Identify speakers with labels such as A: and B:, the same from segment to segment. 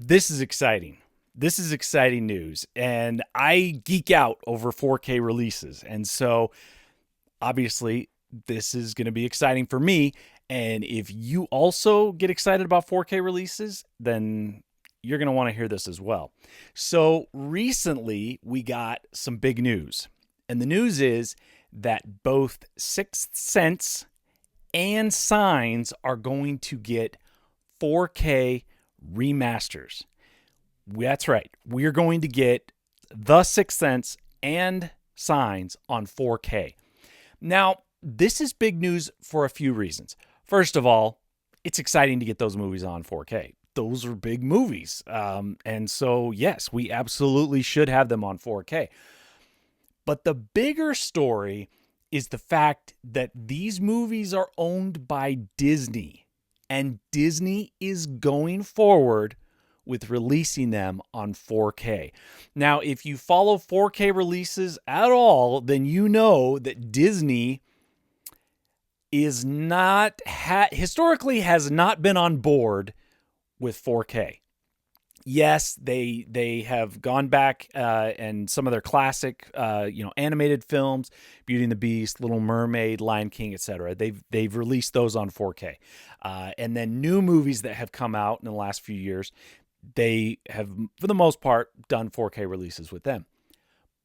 A: This is exciting. This is exciting news. And I geek out over 4K releases. And so obviously, this is going to be exciting for me. And if you also get excited about 4K releases, then you're going to want to hear this as well. So recently, we got some big news. And the news is that both Sixth Sense and Signs are going to get 4K remasters. That's right. We're going to get The Sixth Sense and Signs on 4K. Now, this is big news for a few reasons. First of all, it's exciting to get those movies on 4K. Those are big movies. And so, yes, we absolutely should have them on 4K. But the bigger story is the fact that these movies are owned by Disney. And Disney is going forward with releasing them on 4K. Now, if you follow 4K releases at all, then you know that Disney is not historically has not been on board with 4K. Yes, they have gone back and some of their classic animated films, Beauty and the Beast, Little Mermaid, Lion King, etc. They've released those on 4K, and then new movies that have come out in the last few years, they have for the most part done 4K releases with them.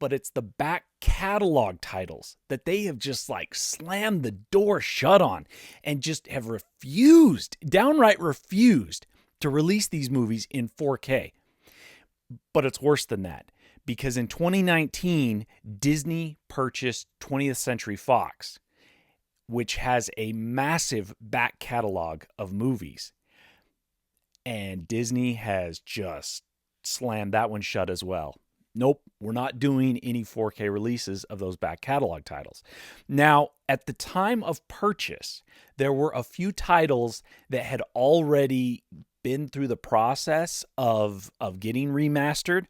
A: But it's the back catalog titles that they have just like slammed the door shut on and just have downright refused to release these movies in 4K. But it's worse than that, because in 2019, Disney purchased 20th Century Fox, which has a massive back catalog of movies. And Disney has just slammed that one shut as well. Nope, we're not doing any 4K releases of those back catalog titles. Now, at the time of purchase, there were a few titles that had already been through the process of getting remastered,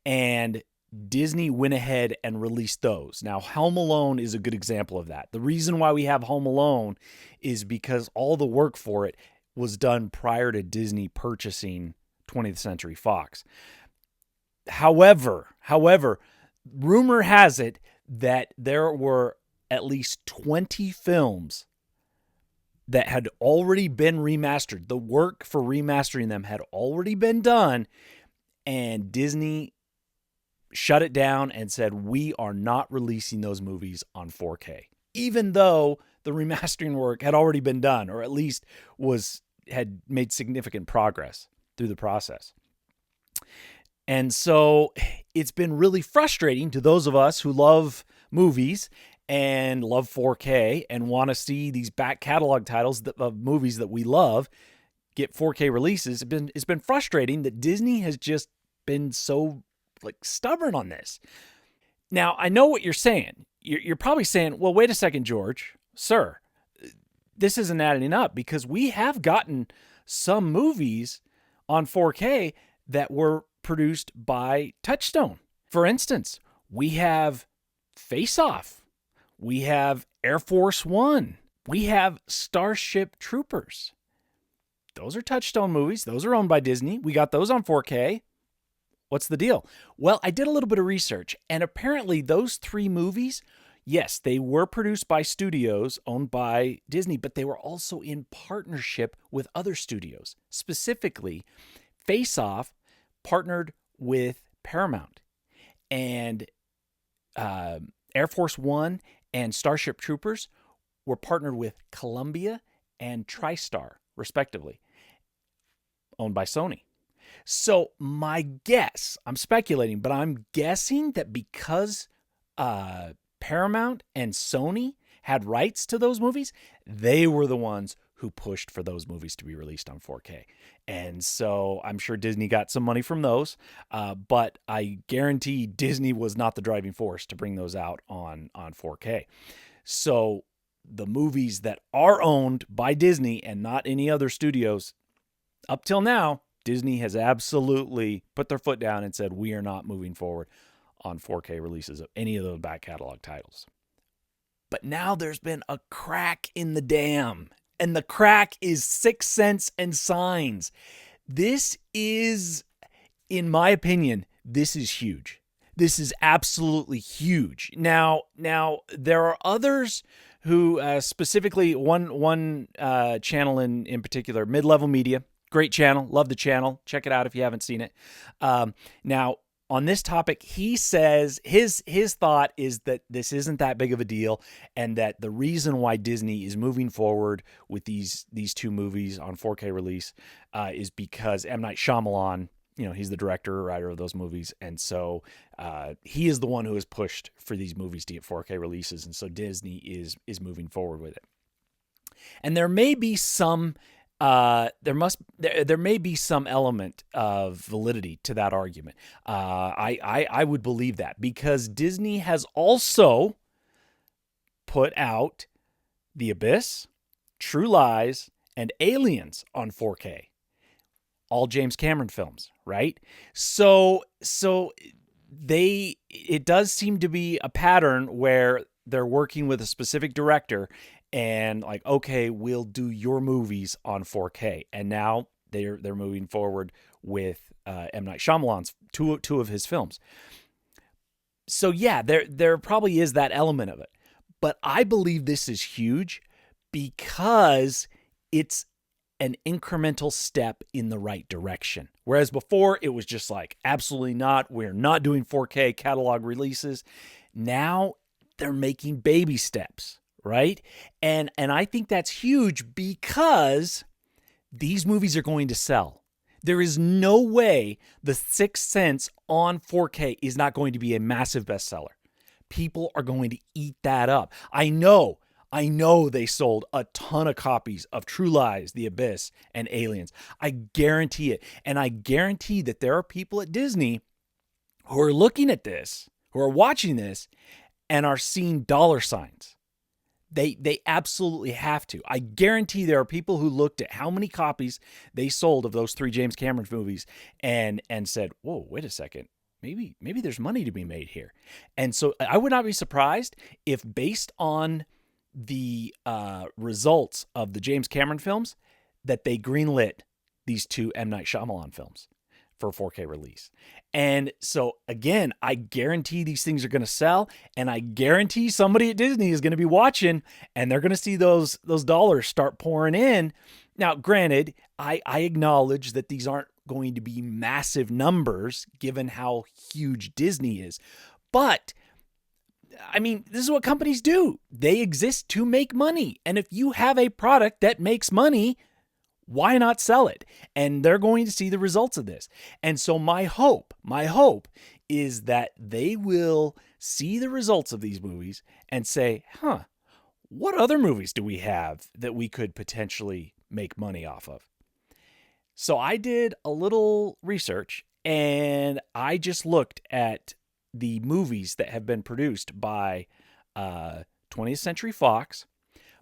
A: and Disney went ahead and released those. Now, Home Alone is a good example of that. The reason why we have Home Alone is because all the work for it was done prior to Disney purchasing 20th Century Fox. However, rumor has it that there were at least 20 films that had already been remastered. The work for remastering them had already been done, and Disney shut it down and said, we are not releasing those movies on 4K, even though the remastering work had already been done, or at least had made significant progress through the process. And so it's been really frustrating to those of us who love movies and love 4K and want to see these back catalog titles of movies that we love get 4K releases. It's been frustrating that Disney has just been so stubborn on this. Now, I know what you're saying. You're probably saying, well, wait a second, George. Sir, this isn't adding up, because we have gotten some movies on 4K that were produced by Touchstone. For instance, we have Face Off. We have Air Force One. We have Starship Troopers. Those are Touchstone movies. Those are owned by Disney. We got those on 4K. What's the deal? Well, I did a little bit of research, and apparently those three movies, yes, they were produced by studios owned by Disney, but they were also in partnership with other studios. Specifically, Face Off partnered with Paramount, and Air Force One and Starship Troopers were partnered with Columbia and TriStar, respectively, owned by Sony. So my guess, I'm speculating, but I'm guessing that because Paramount and Sony had rights to those movies, they were the ones who pushed for those movies to be released on 4K. And so I'm sure Disney got some money from those, but I guarantee Disney was not the driving force to bring those out on 4K. So the movies that are owned by Disney and not any other studios, up till now, Disney has absolutely put their foot down and said, we are not moving forward on 4K releases of any of those back catalog titles. But now there's been a crack in the dam, and the crack is Sixth Sense and Signs. This is, in my opinion, this is huge. This is absolutely huge. Now, there are others who, specifically one channel in particular, Mid Level Media, great channel, love the channel. Check it out if you haven't seen it. Now, on this topic, he says his thought is that this isn't that big of a deal, and that the reason why Disney is moving forward with these two movies on 4K release is because M. Night Shyamalan, he's the director or writer of those movies, and so he is the one who has pushed for these movies to get 4K releases, and so Disney is moving forward with it. And there may be some there may be some element of validity to that argument. I would believe that, because Disney has also put out The Abyss, True Lies, and Aliens on 4K. All James Cameron films, right? So it does seem to be a pattern where they're working with a specific director and like, okay, we'll do your movies on 4K. And now they're moving forward with M. Night Shyamalan's two of his films. So yeah, there probably is that element of it. But I believe this is huge because it's an incremental step in the right direction. Whereas before it was just like, absolutely not, we're not doing 4K catalog releases. Now they're making baby steps, right? And I think that's huge because these movies are going to sell. There is no way The Sixth Sense on 4K is not going to be a massive bestseller. People are going to eat that up. I know they sold a ton of copies of True Lies, The Abyss, and Aliens. I guarantee it. And I guarantee that there are people at Disney who are looking at this, who are watching this, and are seeing dollar signs. They absolutely have to. I guarantee there are people who looked at how many copies they sold of those 3 James Cameron movies and said, whoa, wait a second. Maybe there's money to be made here. And so I would not be surprised if, based on the results of the James Cameron films, that they greenlit these 2 M. Night Shyamalan films for 4K release. And so again, I guarantee these things are going to sell, and I guarantee somebody at Disney is going to be watching, and they're going to see those dollars start pouring in. Now, granted, I acknowledge that these aren't going to be massive numbers given how huge Disney is. But I mean, this is what companies do. They exist to make money. And if you have a product that makes money, why not sell it? And they're going to see the results of this. And so my hope is that they will see the results of these movies and say, what other movies do we have that we could potentially make money off of? So I did a little research, and I just looked at the movies that have been produced by 20th Century Fox,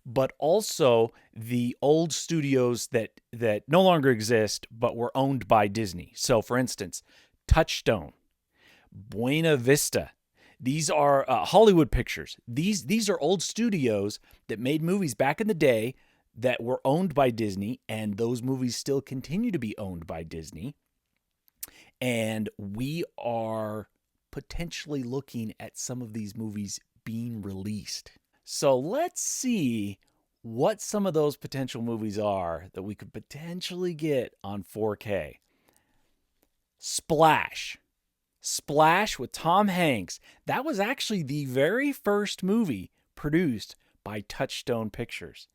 A: but also the old studios that no longer exist but were owned by Disney. So, for instance, Touchstone, Buena Vista. These are Hollywood Pictures. These are old studios that made movies back in the day that were owned by Disney, and those movies still continue to be owned by Disney. And we are potentially looking at some of these movies being released. So let's see what some of those potential movies are that we could potentially get on 4K. Splash with Tom Hanks. That was actually the very first movie produced by Touchstone Pictures.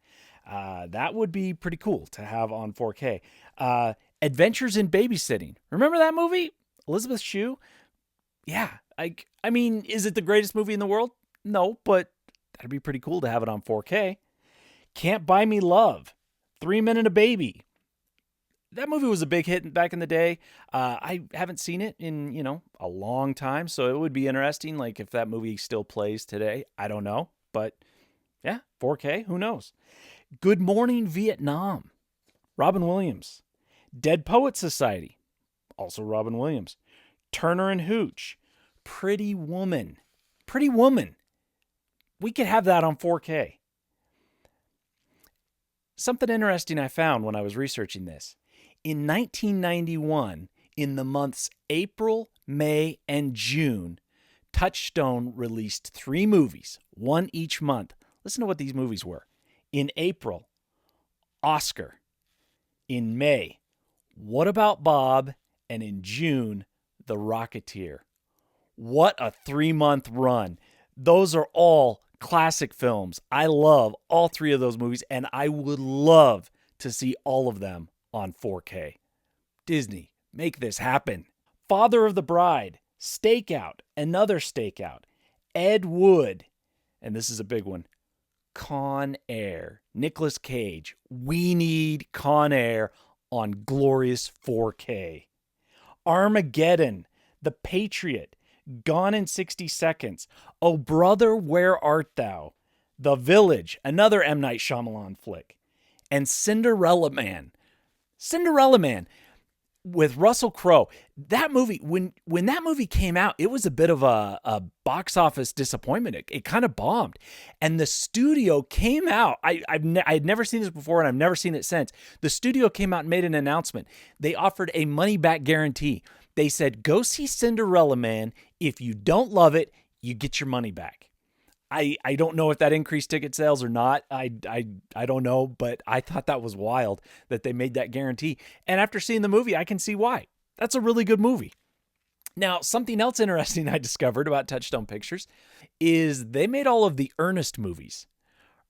A: That would be pretty cool to have on 4K. Adventures in Babysitting. Remember that movie? Elizabeth Shue? Yeah. I mean, is it the greatest movie in the world? No, but that'd be pretty cool to have it on 4K. Can't Buy Me Love. 3 Men and a Baby. That movie was a big hit back in the day. I haven't seen it in, a long time, so it would be interesting, like, if that movie still plays today. I don't know, but yeah, 4K, who knows? Good Morning Vietnam. Robin Williams. Dead Poets Society. Also Robin Williams. Turner and Hooch. Pretty Woman. We could have that on 4K. Something interesting I found when I was researching this In 1991, in the months April, May, and June, Touchstone released 3 movies, one each month. Listen to what these movies were. In April, Oscar. In May, What About Bob? And in June, The Rocketeer. What a 3-month run. Those are all classic films. I love all 3 of those movies, and I would love to see all of them on 4K. Disney, make this happen. Father of the Bride, Stakeout, Another Stakeout, Ed Wood, and this is a big one, Con Air, Nicolas Cage. We need Con Air on glorious 4K. Armageddon, The Patriot, Gone in 60 Seconds, Oh Brother, Where Art Thou? The Village, another M. Night Shyamalan flick, and Cinderella Man. Cinderella Man with Russell Crowe. That movie, when that movie came out, it was a bit of a box office disappointment. It kind of bombed. And the studio came out. I had never seen this before, and I've never seen it since. The studio came out and made an announcement. They offered a money-back guarantee. They said, go see Cinderella Man. If you don't love it, you get your money back. I don't know if that increased ticket sales or not. I don't know, but I thought that was wild that they made that guarantee. And after seeing the movie, I can see why. That's a really good movie. Now, something else interesting I discovered about Touchstone Pictures is they made all of the Ernest movies.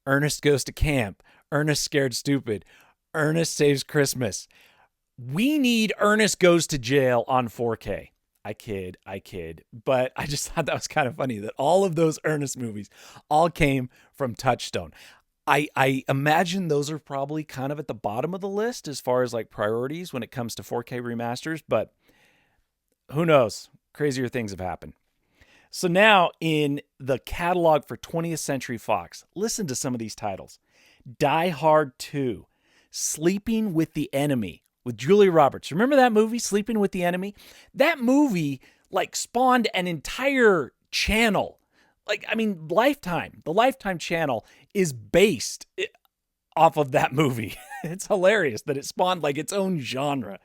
A: Ernest Goes to Camp, Ernest Scared Stupid, Ernest Saves Christmas. We need Ernest Goes to Jail on 4K. I kid. But I just thought that was kind of funny that all of those Ernest movies all came from Touchstone. I imagine those are probably kind of at the bottom of the list as far as like priorities when it comes to 4K remasters, but who knows? Crazier things have happened. So now in the catalog for 20th Century Fox, listen to some of these titles. Die Hard 2, Sleeping with the Enemy, with Julia Roberts. Remember that movie, Sleeping with the Enemy? That movie like spawned an entire channel. Lifetime. The Lifetime channel is based off of that movie. It's hilarious that it spawned like its own genre.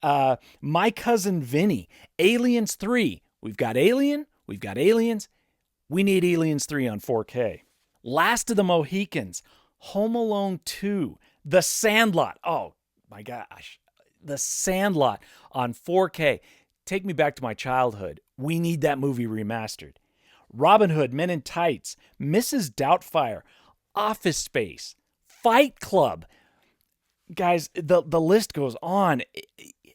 A: My Cousin Vinny, Aliens 3. We've got Alien, we've got Aliens. We need Aliens 3 on 4K. Last of the Mohicans, Home Alone 2, The Sandlot. Oh, my gosh, The Sandlot on 4K. Take me back to my childhood. We need that movie remastered. Robin Hood, Men in Tights, Mrs. Doubtfire, Office Space, Fight Club. Guys, the list goes on.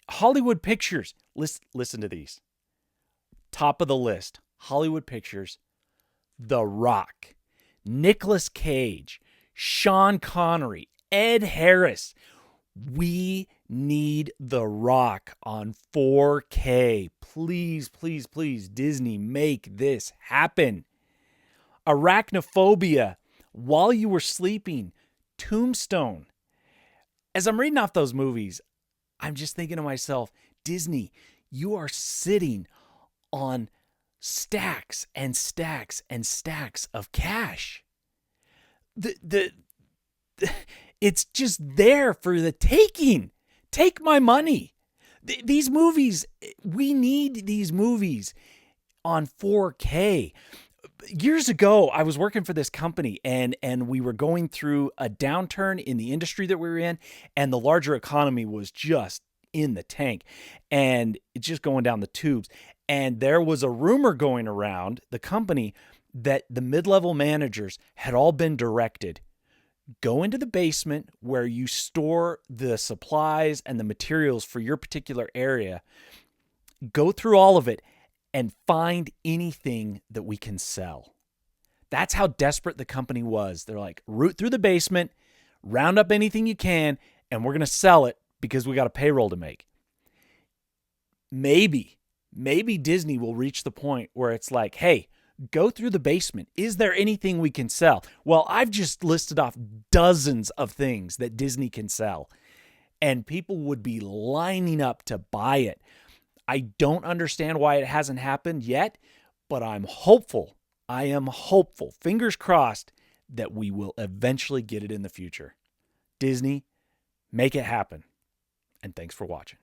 A: Hollywood Pictures. Listen to these. Top of the list. Hollywood Pictures, The Rock, Nicolas Cage, Sean Connery, Ed Harris. We need The Rock on 4K. Please, please, please, Disney, make this happen. Arachnophobia, While You Were Sleeping, Tombstone. As I'm reading off those movies, I'm just thinking to myself, Disney, you are sitting on stacks and stacks and stacks of cash. It's just there for the taking. Take my money. These movies, we need these movies on 4K. Years ago, I was working for this company and we were going through a downturn in the industry that we were in, and the larger economy was just in the tank and it's just going down the tubes. And there was a rumor going around the company that the mid-level managers had all been directed, go into the basement where you store the supplies and the materials for your particular area, go through all of it, and find anything that we can sell. That's how desperate the company was. They're like, root through the basement, round up anything you can, and we're going to sell it because we got a payroll to make. Maybe Disney will reach the point where it's like, hey, go through the basement. Is there anything we can sell? Well, I've just listed off dozens of things that Disney can sell, and people would be lining up to buy it. I don't understand why it hasn't happened yet, but I'm hopeful. I am hopeful, fingers crossed, that we will eventually get it in the future. Disney, make it happen. and thanks for watching.